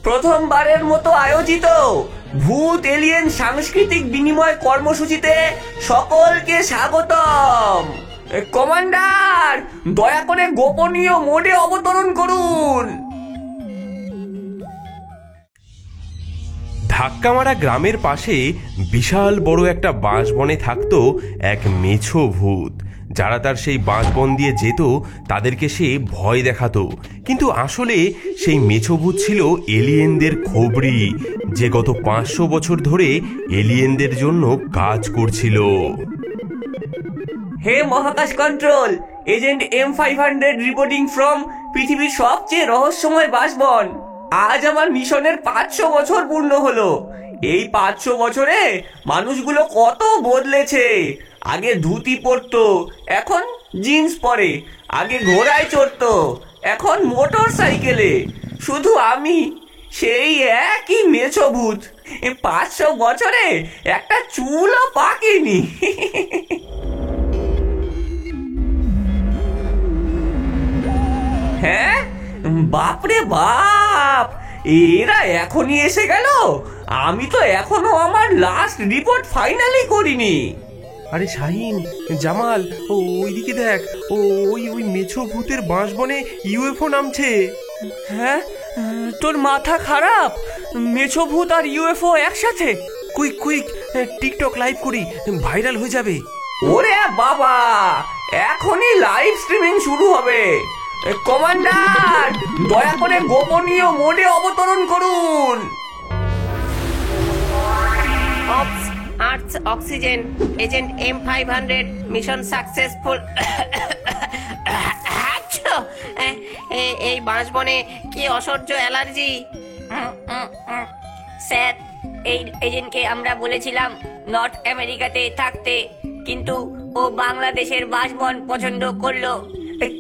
প্রথমবারের মতো আয়োজিত ভূত এলিয়েন সাংস্কৃতিক বিনিময় কর্মসূচিতে সকলকে স্বাগতম। কমান্ডার, দয়া করে গোপনীয় মোডে অবতরণ করুন। ধাক্কামারা গ্রামের পাশে বিশাল বড় একটা বাঁশবনে থাকতো এক মেছো ভূত। যারা তার সেই বাঁশবন দিয়ে যেত তাদেরকে সে ভয় দেখাতো, কিন্তু আসলে সেই মেছো ভূত ছিল এলিয়েনদের খবরি, যে গত 500 বছর ধরে এলিয়েনদের জন্য কাজ করছিল। হে মহাকাশ control, agent M500 reporting from পৃথিবীর সবচেয়ে রহস্যময় বাসবন। আজ আমার মিশনের 500 বছর পূর্ণ হলো। এই 500 বছরে মানুষগুলো কত বদলেছে। আগে ধুতি পরতো, এখন জিন্স পরে। আগে ঘোড়ায় চড়তো, এখন মোটর সাইকেলে। শুধু আমি সেই একই মেছো ভূত। 500 বছরে একটা চুলও পাকেনি। হ্যাঁ, বাপরে বাপ, এরা এখনই এসে গেল। আমি তো এখনো আমার লাস্ট রিপোর্ট ফাইনালি করিনি। আরে শাহিন, জামাল, ওইদিকে দেখ, ওই মেছো ভূতের বাঁশবনে ইউএফও নামছে। হ্যাঁ, তোর মাথা খারাপ? মেছো ভূত আর ইউএফও একসাথে? কুইক কুইক, টিকটক লাইভ করি, ভাইরাল হয়ে যাবে। ওরে বাবা, এখনই লাইভ স্ট্রিমিং শুরু হবে। কমান্ডার, দয়া করে গোপনীয় মোডে অবতরণ করুন। Earth oxygen, agent M500 mission successful. এই বাঁশবনে কি অসহ্য অ্যালার্জি। স্যার, এই এজেন্টকে আমরা বলেছিলাম নর্থ আমেরিকাতে থাকতে, কিন্তু ও বাংলাদেশের বাসবন পছন্দ করলো।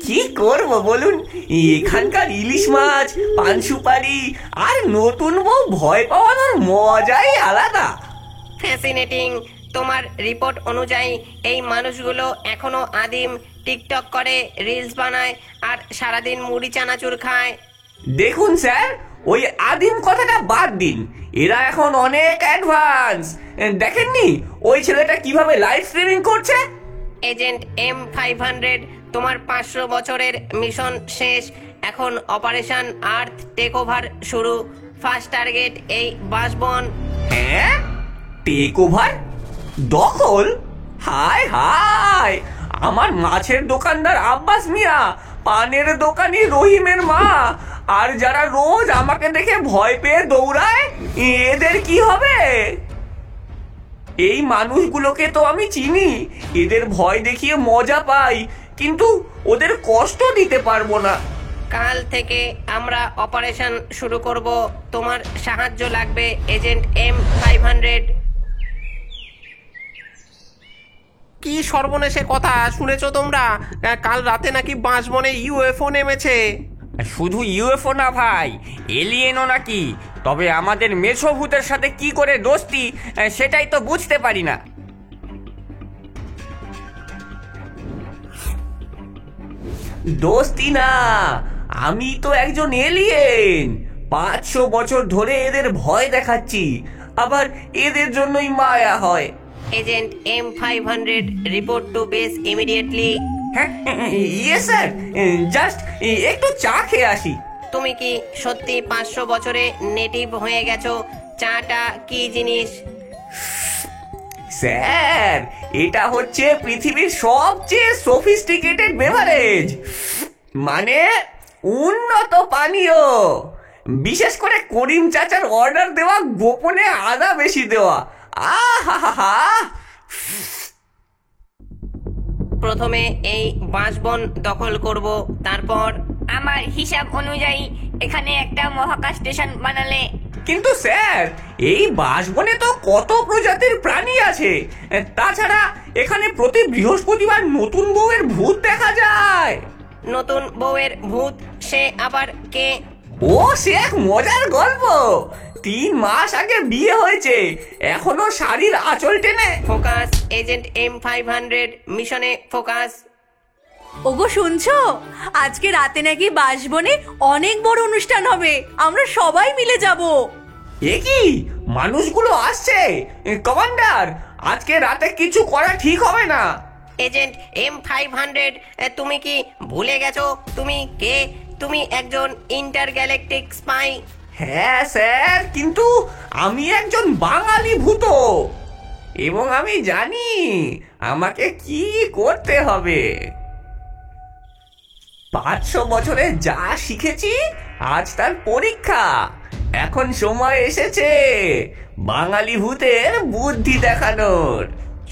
কি করব বলুন, এখানকার ইলিশ মাছ, পান সুপারি আর নতুন বউ ভয় পাওয়ানোর মজাই আলাদা। ফ্যাসিনেটিং। তোমার রিপোর্ট অনুযায়ী এই মানুষগুলো এখনো আদিম, টিকটক করে, রিলস বানায় আর সারাদিন মুড়ি চানাচুর খায়। দেখুন স্যার, ওই আদিম কথাটা বাদ দিন। এরা এখন অনেক অ্যাডভান্স। দেখেননি ওই ছেলেটা কিভাবে লাইভ স্ট্রিমিং করছে? এজেন্ট M500, তোমার 500 বছরের মিশন শেষ। এখন অপারেশন আর্থ টেক ওভার শুরু। ফার্স্ট টার্গেট এই বাসবন। হ্যাঁ, টেক ওভার? দখল? হায় হায়, আমার মাছের দোকানদার আব্বাস মিয়া, পানের দোকানি রহিমের মা, আর যারা রোজ আমাকে দেখে ভয় পেয়ে দৌড়ায়, এদের কি হবে? এই মানুষগুলোকে তো আমি চিনি। এদের ভয় দেখিয়ে মজা পাই, কিন্তু ওদের কষ্ট দিতে পারবো না। কাল থেকে আমরা অপারেশন শুরু করব। তোমার সাহায্য লাগবে এজেন্ট M500। কি সর্বনেশে কথা শুনেছো তোমরা? কাল রাতে নাকি বাঁশবনে ইউএফও নেমেছে। শুধু ইউএফও না ভাই, এলিয়েনও নাকি। তবে আমাদের মেছো ভূতের সাথে কি করে দোস্তি, সেটাই তো বুঝতে পারি না। দোস্তি না, আমি তো একজন এলিয়েন। 500 বছর ধরে এদের ভয় দেখাচ্ছি, আবার এদের জন্যই মায়া হয়। Agent M500, report to base immediately. হ্যাঁ, ইয়ে স্যার, জাস্ট একটু চা খেয়ে আসি। তুমি কি সত্যি 500 বছরে নেটিভ হয়ে গেছো? চাটা কি জিনিস? স্যার, এটা হচ্ছে পৃথিবীর সবচেয়ে সফিস্টিকেটেড বেভারেজ, মানে উন্নত পানীয়। বিশেষ করে করিম চাচার অর্ডার দেওয়া গোপনে আদা বেশি দেওয়া। আহা, প্রথমে এই বাঁশবন দখল করব, তারপর আমার হিসাব অনুযায়ী এখানে একটা মহাকাশ স্টেশন বানালে। কিন্তু স্যার, এই বাসবনে তো কত প্রজাতির প্রাণী আছে। তাছাড়া এখানে প্রতি বৃহস্পতিবার নতুন বউয়ের ভূত দেখা যায়। নতুন বউয়ের ভূত? সে আবার কে? ও, সে এক মজার গল্প। 3 মাস আগে বিয়ে হয়েছে, এখনো শাড়ির আঁচল টেনে। ফোকাস এজেন্ট M500, মিশনে ফোকাস। ওগো শুনছো, আজকে রাতে নাকি বাসবনে অনেক বড় অনুষ্ঠান হবে, আমরা সবাই মিলে যাব। এ কি, মানুষগুলো আসছে? কমান্ডার, আজকে রাতে কিছু করা ঠিক হবে না। এজেন্ট M500, তুমি কি ভুলে গেছো তুমি কে? তুমি একজন ইন্টারগ্যালাকটিক স্পাই। হ্যাঁ স্যার, কিন্তু আমি একজন বাঙালি ভূত এবং আমি জানি আমাকে কি করতে হবে। 500 বছরে যা শিখেছি আজ তার পরীক্ষা। এখন সময় এসেছে বাঙালি ভূতের বুদ্ধি দেখানোর।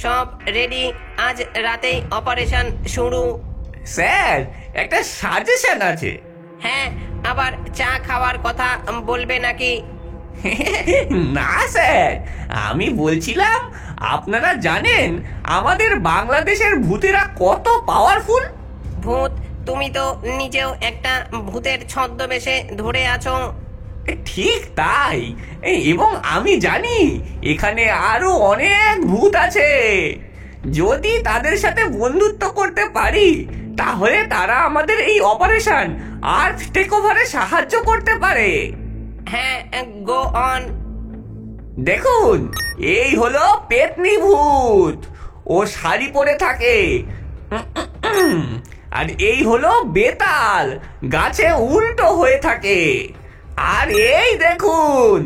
সব রেডি, আজ রাতেই অপারেশন শুরু। স্যার, একটা সাজেশন আছে। হ্যাঁ, আবার চা খাওয়ার কথা বলবে নাকি? না স্যার, আমি বলছিলাম আপনারা জানেন আমাদের বাংলাদেশের ভূতেরা কত পাওয়ারফুল। ভূত? তুমি তো নিজেও একটা ভূতের ছদ্মবেশে ধরে আছো। ঠিক তাই, এবং আমি জানি এখানে আরো অনেক ভূত আছে। যদি তাদের সাথে বন্ধুত্ব করতে পারি তাহলে তারা আমাদের এই অপারেশন আর্থ টেকওভারে সাহায্য করতে পারে। হ্যাঁ, গো অন। দেখুন, এই হলো পেতনি ভূত, ও শাড়ি পরে থাকে। আর এই হলো বেতাল, গাছে উল্টো হয়ে থাকে। আর এই দেখুন,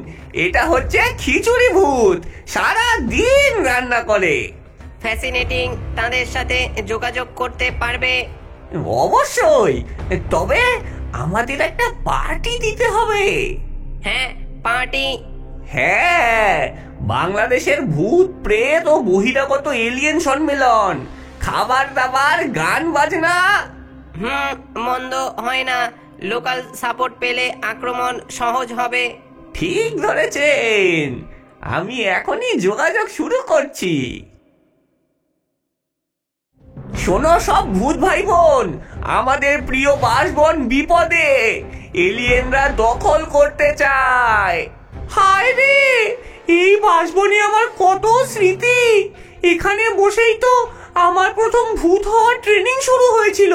এটা হচ্ছে খিচুড়ি ভূত, সারা দিন রান্না করে। ফ্যাসিনেটিং, তাদের সাথে যোগাযোগ করতে পারবে? অবশ্যই, তবে আমাদের একটা পার্টি দিতে হবে। হ্যাঁ, পার্টি। হ্যাঁ, বাংলাদেশের ভূত প্রেত ও বহিরাগত এলিয়েন সম্মেলন, খাবার দাবার, গান বাজনা। মন্দ হয় না। লোকাল সাপোর্ট পেলে আক্রমণ সহজ হবে। ঠিক ধরেছেন, আমি এখনই যোগাযোগ শুরু করছি। শোনো সব ভূত ভাই বোন, আমাদের প্রিয় বাসবন বিপদে, এলিয়েনরা দখল করতে চায়। হায় রে, এই বাসবনে আমার কত স্মৃতি। এখানে বসেই তো আমার প্রথম ভূত হওয়ার ট্রেনিং শুরু হয়েছিল।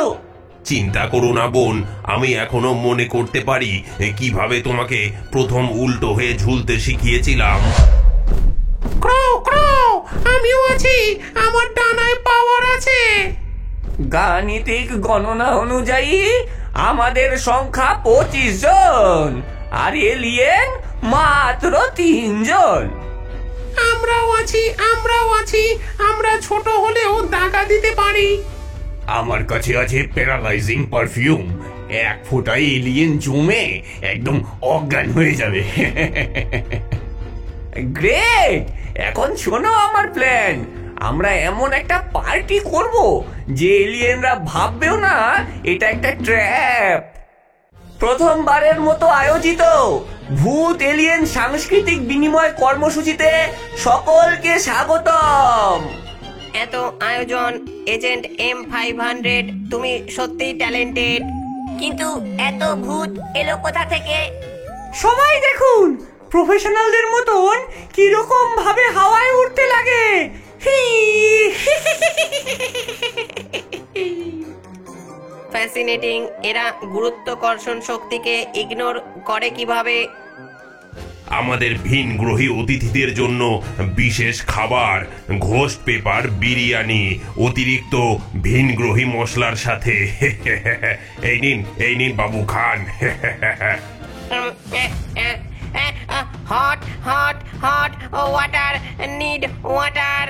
চিন্তা করো না বোন, আমি এখনো মনে করতে পারি কিভাবে তোমাকে প্রথম উল্টো হয়ে ঝুলতে শিখিয়েছিলাম। ক্রাও ক্রাও, আমিও আছি, আমার ডানায় পাওয়ার আছে। গাণিতিক গণনা অনুযায়ী আমাদের সংখ্যা 25 জন, আর এলিয়েন মাত্র 3 জন। আমরাও আছি, আমরাও আছি, আমরা ছোট হলেও দাগা দিতে পারি। আমার কাছে আছে প্যারালাইজিং পারফিউম, 1 ফোঁটায় এলিয়েন জমে একদম অজ্ঞান হয়ে যাবে। গ্রেট, এখন শোনো আমার প্ল্যান। আমরা এমন একটা পার্টি করব যে এলিয়েনরা ভাববেও না এটা একটা ট্র্যাপ। প্রথমবারের মতো আয়োজিত ভূত এলিয়েন সাংস্কৃতিক বিনিময় কর্মসূচিতে সকলকে স্বাগতম। এত আয়োজন, এজেন্ট M500, তুমি সত্যি ট্যালেন্টেড। কিন্তু এত ভূত এলো কোথা থেকে? সবাই দেখুন, প্রফেশনালদের মতন কিরকম ভাবে হাওয়ায় উঠতে লাগে। ফ্যাসিনেটিং, এরা গুরুত্বাকর্ষণ শক্তিকে ইগনোর করে কিভাবে? আমাদের ভিনগ্রহী অতিথিদের জন্য বিশেষ খাবার, ঘোস্ট পেপার বিরিয়ানি, অতিরিক্ত ভিনগ্রহী মশলার সাথে। এই নিন বাবু, খান। Hot hot hot water, need water.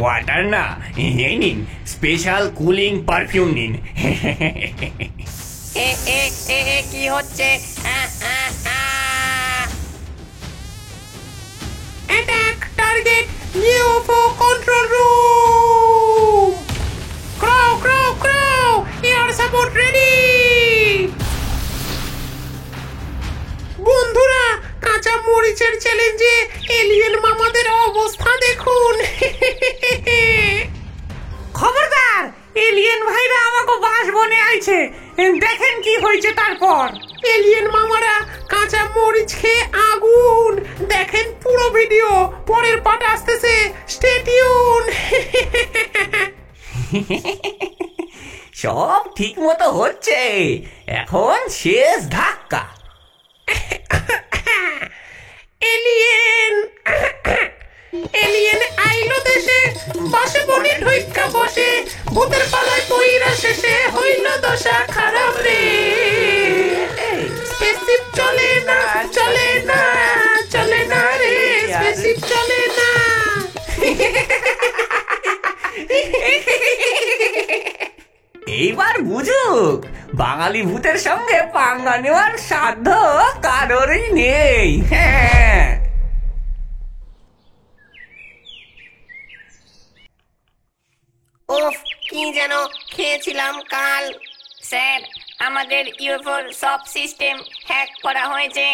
Water না, এই নিন স্পেশাল কুলিং পারফিউম নিন। এ এ এ এ কি হচ্ছে? Attack target UFO control room. ক্রাও ক্রাও ক্রাও, এয়ার সাপোর্ট রেডি। বন্ধুরা, কাঁচা মরিচের চ্যালেঞ্জে এলিয়েন মামাদের অবস্থা দেখুন। খবরদার, এলিয়েন ভাইরা আমাকে বাসবনে আইছে, দেখেন কি হয়েছে তারপর। এলিয়েন মামারা কাঁচা মরিচ খেয়ে আগুন। দেখেন পুরো ভিডিও, পরের পার্ট আসতেছে, স্টে টিউন। সব ঠিক মতো হচ্ছে, এখন শেষ ধাক্কা। এলিয়েন এলিয়েন আইলো দেশে, বসে বনে ঢুইকা বসে, ভূতের পালায় পইরা শেষে হইল দশা খারাপ রে। স্পেসশিপ চলে না চলে না চলে না রে, স্পেসশিপ চলে না। এইবার বুঝুক, বাঙালি ভূতের সঙ্গে পাঙ্গা নেওয়ার সাধ্য কারোরই নেই। হ্যাঁ, উফ, কি যেন খেয়েছিলাম কাল। স্যার, আমাদের ইউএফওর সব সিস্টেম হ্যাক করা হয়েছে।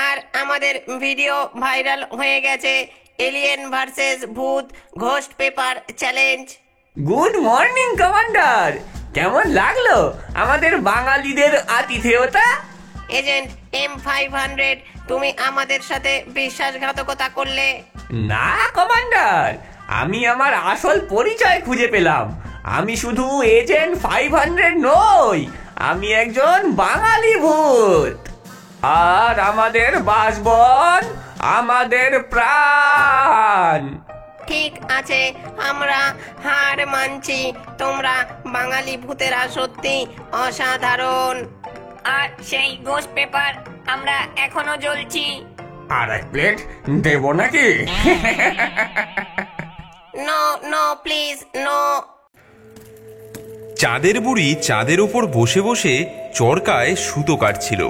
আর আমাদের ভিডিও ভাইরাল হয়ে গেছে, এলিয়েন ভার্সেস ভূত ghost paper challenge. Good morning commander, কেমন লাগলো আমাদের বাঙালিদের আতিথেয়তা? এজেন্ট M500, তুমি আমাদের সাথে বিশ্বাসঘাতকতা করলে। না কমান্ডার, আমি আমার আসল পরিচয় খুঁজে পেলাম। আমি শুধু এজেন্ট 500 নই, আমি একজন বাঙালি ভূত। আর আমাদের বাসবন আমাদের প্রাণ। ঠিক আছে, আমরা হার মানছি। তোমরা বাঙালি ভূতেরা সত্যি অসাধারণ। আর সেই গোস্ট পেপার আমরা এখনো জ্বলছি। আর এক প্লেট দেবো নাকি? No no please no. চাঁদের বুড়ি চাঁদের ওপর বসে বসে চরকায় সুতো কাটছিল।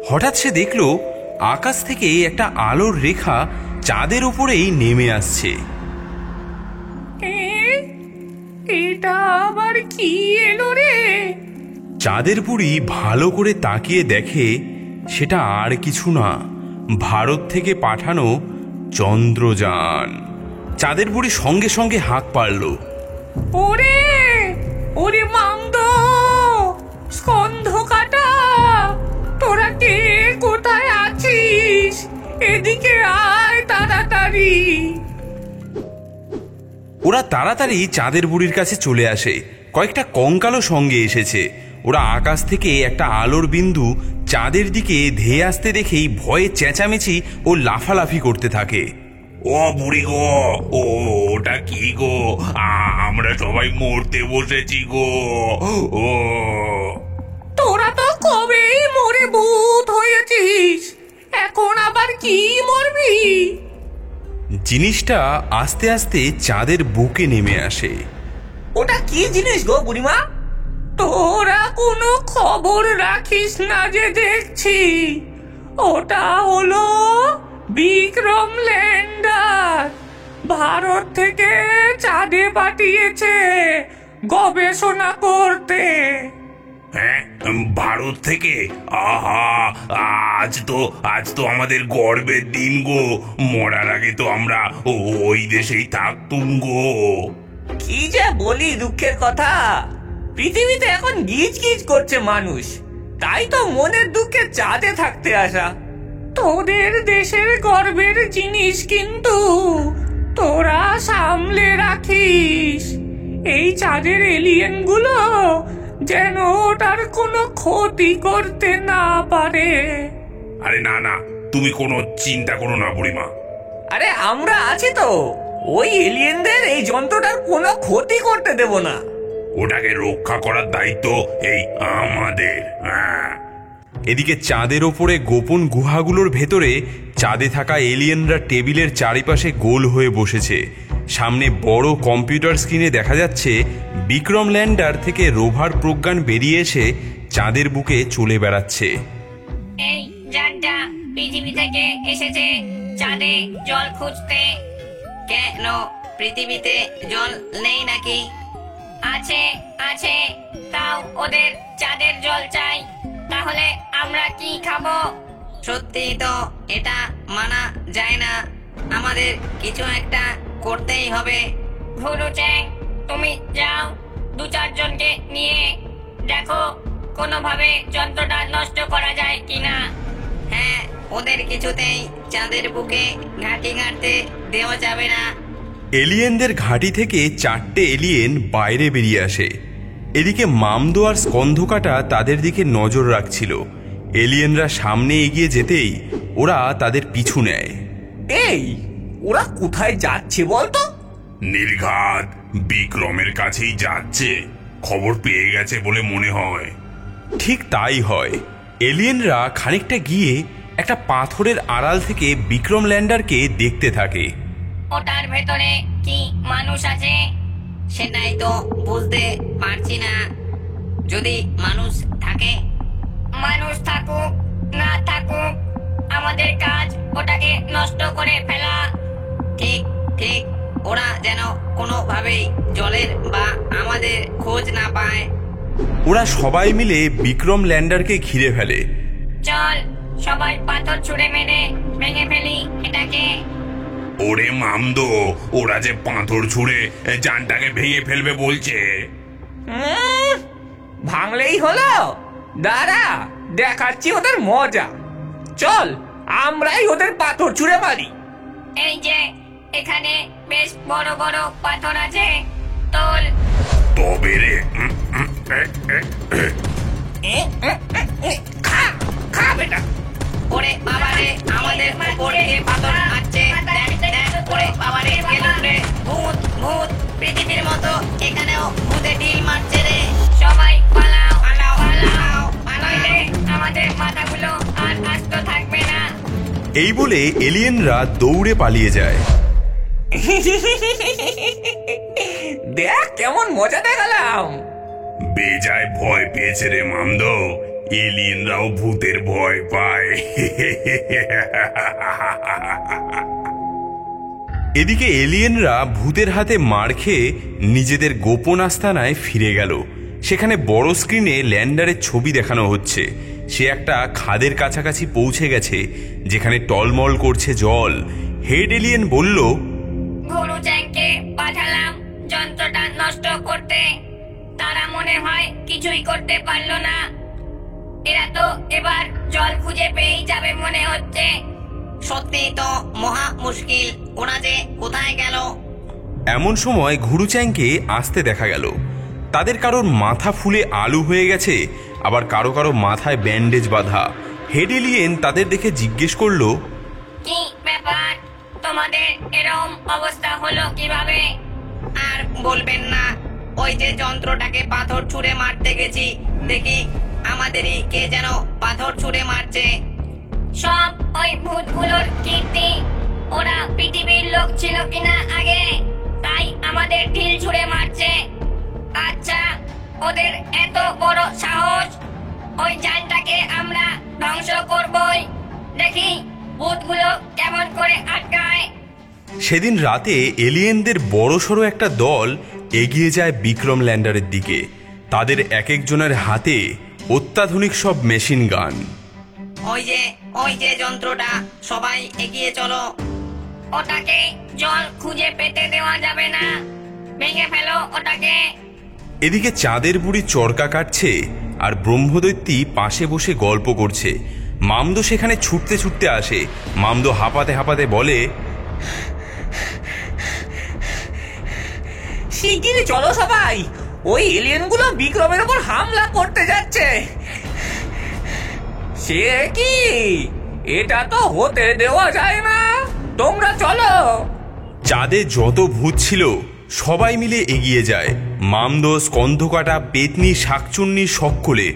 হঠাৎ সে দেখল আকাশ থেকে একটা আলোর রেখা চাঁদের উপরেই নেমে আসছে। এটা আবার কি এলো রে? চাঁদের বুড়ি ভালো করে তাকিয়ে দেখে সেটা আর কিছু না, ভারত থেকে পাঠানো চন্দ্রযান। চাঁদের বুড়ি সঙ্গে সঙ্গে হাঁক পারল। ওরে ওরে মামদ, স্কন্ধ কাটা, তোরা কে কোথায় আছিস? এদিকে আয় তাড়াতাড়ি। ওরা তাড়াতাড়ি চাঁদের বুড়ির কাছে চলে আসে। কয়েকটা কঙ্কালও সঙ্গে এসেছে। ওরা আকাশ থেকে একটা আলোর বিন্দু চাঁদের দিকে ধেয়ে আসতে দেখেই ভয়ে চেঁচামেচি ও লাফালাফি করতে থাকে। ও বুড়ি গো, ওটা কি গো? আমরা সবাই মরতে বসেছি গো। ও তোরা তো কবেই মরে ভূত হয়েছিস, এখন আবার কি মরবি? জিনিসটা আস্তে আস্তে চাঁদের বুকে নেমে আসে। ওটা কি জিনিস গো বুড়িমা? তোরা কোনো খবর রাখিস না যে দেখছি। ওটা হলো বিক্রম ল্যান্ডার, ভারত থেকে চাঁদে পাঠিয়েছে গবেষণা করতে। হ্যাঁ, ভারত থেকে? আহা, আজ তো আমাদের গর্বের দিন গো। মরার আগে তো আমরা ওই দেশেই থাকতুম গো। কি যে বলি দুঃখের কথা, পৃথিবীতে এখন গিজ গিজ করছে মানুষ, তাই তো মনের দুঃখে চাঁদে থাকতে আসা। তোদের দেশের গর্বের জিনিস কিন্তু তোরা সামলে রাখিস। এই চাঁদের এলিয়েন গুলো যেন ওটার কোনো ক্ষতি করতে না পারে। আরে না না, তুমি কোনো চিন্তা করো না বুড়িমা। আরে আমরা আছি তো, ওই এলিয়েনদের এই যন্ত্রটার কোনো ক্ষতি করতে দেব না। ওটাকে রক্ষা করার দায়িত্ব এই আমাদের। হ্যাঁ। এদিকে চাঁদের ওপরে গোপন গুহাগুলোর ভেতরে চাঁদে থাকা এলিয়েনরা টেবিলের চারিপাশে গোল হয়ে বসেছে। সামনে বড় কম্পিউটার স্ক্রিনে দেখা যাচ্ছে বিক্রম ল্যান্ডার থেকে রোভার প্রজ্ঞান বেরিয়ে এসে চাঁদের বুকে চলে বেড়াচ্ছে। এই যানটা পৃথিবী থেকে এসেছে চাঁদে জল খুঁজতে। কেন, পৃথিবীতে জল নেই নাকি? আছে আছে, তাও ওদের চাঁদের জল চাই। তাহলে আমরা কি খাবো? সত্যি তো এটা মানা যায় না, আমাদের কিছু একটা করতেই হবে। ভুরু চ্যাং, তুমি যাও 2-4 জনকে নিয়ে দেখো কোনোভাবে যন্ত্রটা নষ্ট করা যায় কিনা। হ্যাঁ, ওদের কিছুতেই চাঁদের বুকে ঘাঁটি ঘাঁটতে দেওয়া যাবে না। এলিয়েনদের ঘাঁটি থেকে 4টে এলিয়েন বাইরে বেরিয়ে আসে। এদিকে মামদো আর স্কন্ধকাটা তাদের দিকে নজর রাখছিল। এলিয়েনরা সামনে এগিয়ে যেতেই ওরা তাদের পিছু নেয়। এই ওরা কোথায় যাচ্ছে বলতো? নির্ঘাত বিক্রমের কাছেই যাচ্ছে, খবর পেয়ে গেছে বলে মনে হয়। ঠিক তাই হয়। এলিয়েনরা খানিকটা গিয়ে একটা পাথরের আড়াল থেকে বিক্রম ল্যান্ডারকে দেখতে থাকে। ওটার ভেতরে কি মানুষ আছে? সেটাই তো বুঝতে পারছি না। যদি মানুষ থাকে, মানুষ থাকুক না থাকুক, আমাদের কাজ ওটাকে নষ্ট করে ফেলা। ঠিক ঠিক, ওরা যেন কোনোভাবেই জলের বা আমাদের খোঁজ না পায়। ওরা সবাই মিলে বিক্রম ল্যান্ডারকে ঘিরে ফেলে। চল সবাই পাথর ছুঁড়ে মেরে ভেঙে ফেলি এটাকে। ওরে মামদো, ওরা যে পাথর ছুঁড়ে যানটাকে ভেঙে ফেলবে বলছে। ভাঙলেই হলো, দাঁড়া দেখাচ্ছি ওদের মজা। চল আমরাই ওদের পাথর ছুঁড়ে মারি। এই যে এখানে বেশ বড় বড় পাথর আছে, তোল। তবে রে, খা বেটা। ওরে বাবারে, আমাদের উপর দিয়ে পাথর আসছে। দেখ দেখ, ওরে বাবারে, গেল রে। ভূত ভূত, পৃথিবীর মতো এখানেও ভূতে ঢিল মারছে রে। সবাই পালাও পালাও পালাও, নইলে আমাদের মাথাগুলো আর আস্ত থাকবে না। এই বলে এলিয়েনরা দৌড়ে পালিয়ে যায়। দেখ কেমন মজা দেখালাম। বেজায় ভয় পেয়েছে রে মামদো, এলিয়েনরাও ভূতের ভয় পায়। এদিকে এলিয়েনরা ভূতের হাতে মার খেয়ে নিজেদের গোপন আস্তানায় ফিরে গেল। সেখানে বড় স্ক্রিনে ল্যান্ডারের ছবি দেখানো হচ্ছে। সে একটা খাদের কাছাকাছি পৌঁছে গেছে, যেখানে টলমল করছে জল। হেড এলিয়েন বলল, গুরু চ্যাংকে পাঠালাম যন্ত্রটা নষ্ট করতে, তারা মনে হয় কিছুই করতে পারলো না। এরা তো এবার জল খুঁজে পেয়ে যাবে মনে হচ্ছে। সত্যি তো মহা মুশকিল, ওরা যে কোথায় গেল। এমন সময় ঘুরুচ্যাংকে আসতে দেখা গেল। তাদের কারোর মাথা ফুলে আলু হয়ে গেছে, আবার কারো কারো মাথায় ব্যান্ডেজ বাঁধা। হেড এলিয়েন তাদের দেখে জিজ্ঞেস করলো, কি ব্যাপার, তোমাদের এরকম অবস্থা হলো কিভাবে? আর বলবেন না, ওই যে যন্ত্রটাকে পাথর ছুঁড়ে মারতে গেছি, দেখি আমাদেরই কে যেন পাথর ছুঁড়ে মারছে। সব ওই ভূতগুলোর কীর্তি। ওরা পৃথিবীর লোক ছিল কিনা আগে, তাই আমাদের ঢিল ছুঁড়ে মারছে। আচ্ছা, ওদের এত বড় সাহস, ওই যানটাকে আমরা ধ্বংস করবই। দেখি ভূতগুলো কেমন করে আটকায়। সেদিন রাতে এলিয়েনদের বড়সড় একটা দল এগিয়ে যায় বিক্রম ল্যান্ডারের দিকে। তাদের এক একজনের হাতে অত্যাধুনিক সব মেশিন গান। ওই যে যন্ত্রটা, সবাই এগিয়ে চলো। ওটাকে জল খুঁজে পেতে দেওয়া যাবে না, ভেঙে ফেলো ওটাকে। এদিকে চাঁদের বুড়ি চরকা কাটছে আর ব্রহ্মদৈত্যী পাশে বসে গল্প করছে। মামদো সেখানে ছুটতে ছুটতে আসে। মামদো হাঁপাতে হাঁপাতে বলে, শিগগিরই চলো সবাই, ওই এলিয়েনগুলো বিক্রমের উপর হামলা করতে যাচ্ছে। সে কি, এটা তো হতে দেওয়া যায় না, তোমরা চলো। চাঁদে যত ভূত ছিল সবাই মিলে এগিয়ে যায়। মামদো, স্কন্ধকাটা, পেতনি, শাকচুন্নি সকলে,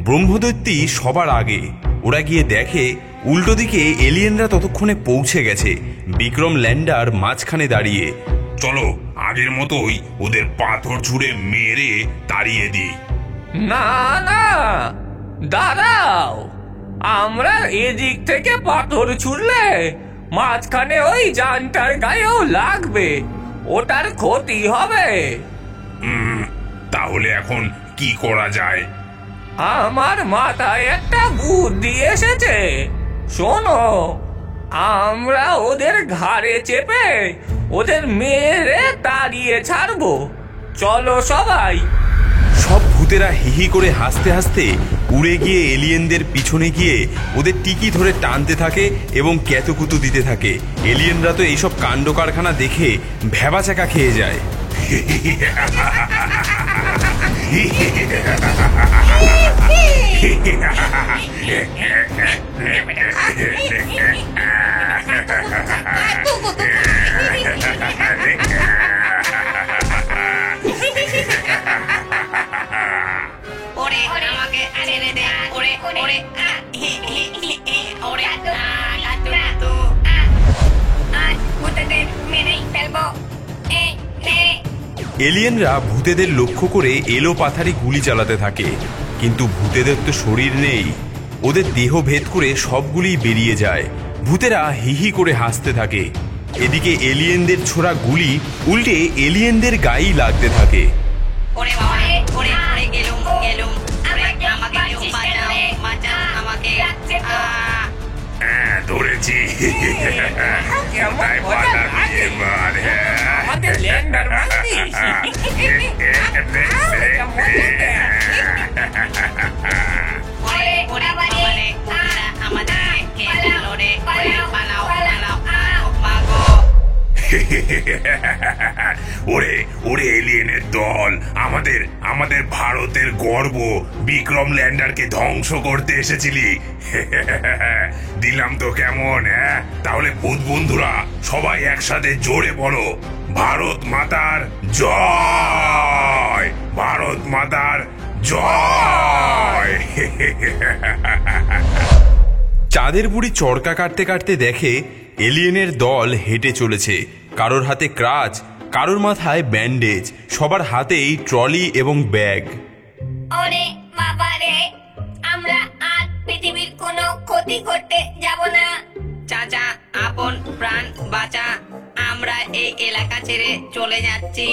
ব্রহ্মদৈত্যী সবার আগে। ওরা গিয়ে দেখে উল্টো দিকে এলিয়েনরা ততক্ষণে পৌঁছে গেছে। বিক্রম ল্যান্ডার মাঝখানে দাঁড়িয়ে। চলো আগের মতোই ওদের পাথর ছুঁড়ে মেরে তাড়িয়ে দিই। না না, দাঁড়াও, আমরা এদিক থেকে পাথর ছুড়লে মাঝখানে ওই যানটার গায়েও লাগবে, ওটার ক্ষতি হবে। তাহলে এখন কি করা যায়? আমার মাথায় একটা বুদ্ধি এসেছে, শোনো। আমরা ওদের ঘাড়ে চেপে ওদের মেরে তাড়িয়ে ছাড়বো। চলো সবাই। সব ভূতেরা হিহি করে হাসতে হাসতে উড়ে গিয়ে এলিয়েনদের পিছনে গিয়ে ওদের টিকি ধরে টানতে থাকে এবং ক্যাতুকুতু দিতে থাকে। এলিয়েনরা তো এইসব কাণ্ড কারখানা দেখে ভ্যাবাচাকা খেয়ে যায়। ওরে আমাকে ছেড়ে দে ওরে ওরে ওরে আজ ভূতেদের মেরেই ফেলবো এলিয়েনরা ভূতেদের লক্ষ্য করে এলো পাথারি গুলি চালাতে থাকে, কিন্তু ভূতেদের তো শরীর নেই। ওদের দেহ ভেদ করে সবগুলিই বেরিয়ে যায়। ভূতেরা হিহি করে হাসতে থাকে। এদিকে এলিয়েনদের ছোড়া গুলি উল্টে এলিয়েনদের গায়েই লাগতে থাকে। ওরে বাবা ওরে ওরে গেলুম গেলুম আমাকে কেউ বাঁচাও বাঁচাও আমাকে ধরেছি। কোথায় পালাবি এবার? আমাদের ল্যান্ডার মারছিস? ওরে ওরে বাবারে আমাদের খেলো রে পালাও পালাও মাগো ওরে ওরে এলিয়েনের দল, আমাদের আমাদের ভারতের গর্ব বিক্রম ল্যান্ডারকে ধ্বংস করতে এসেছিলি। দিলাম তো কেমন? হ্যাঁ, তাহলে ভূত বন্ধুরা সবাই একসাথে জোরে বলো, ভারত মাতার জয়, ভারত মাতার জয়। চাঁদের বুড়ি চরকা কাটতে কাটতে দেখে এলিয়েনের দল হেঁটে চলেছে। কারোর হাতে ক্রাচ, কারোর মাথায় ব্যান্ডেজ, সবার হাতেই ট্রলি এবং ব্যাগ। ওরে বাবারে আমরা আর পৃথিবীর কোনো ক্ষতি করতে যাব না। চাচা আপন প্রাণ বাঁচা, আমরা এই এলাকা ছেড়ে চলে যাচ্ছি।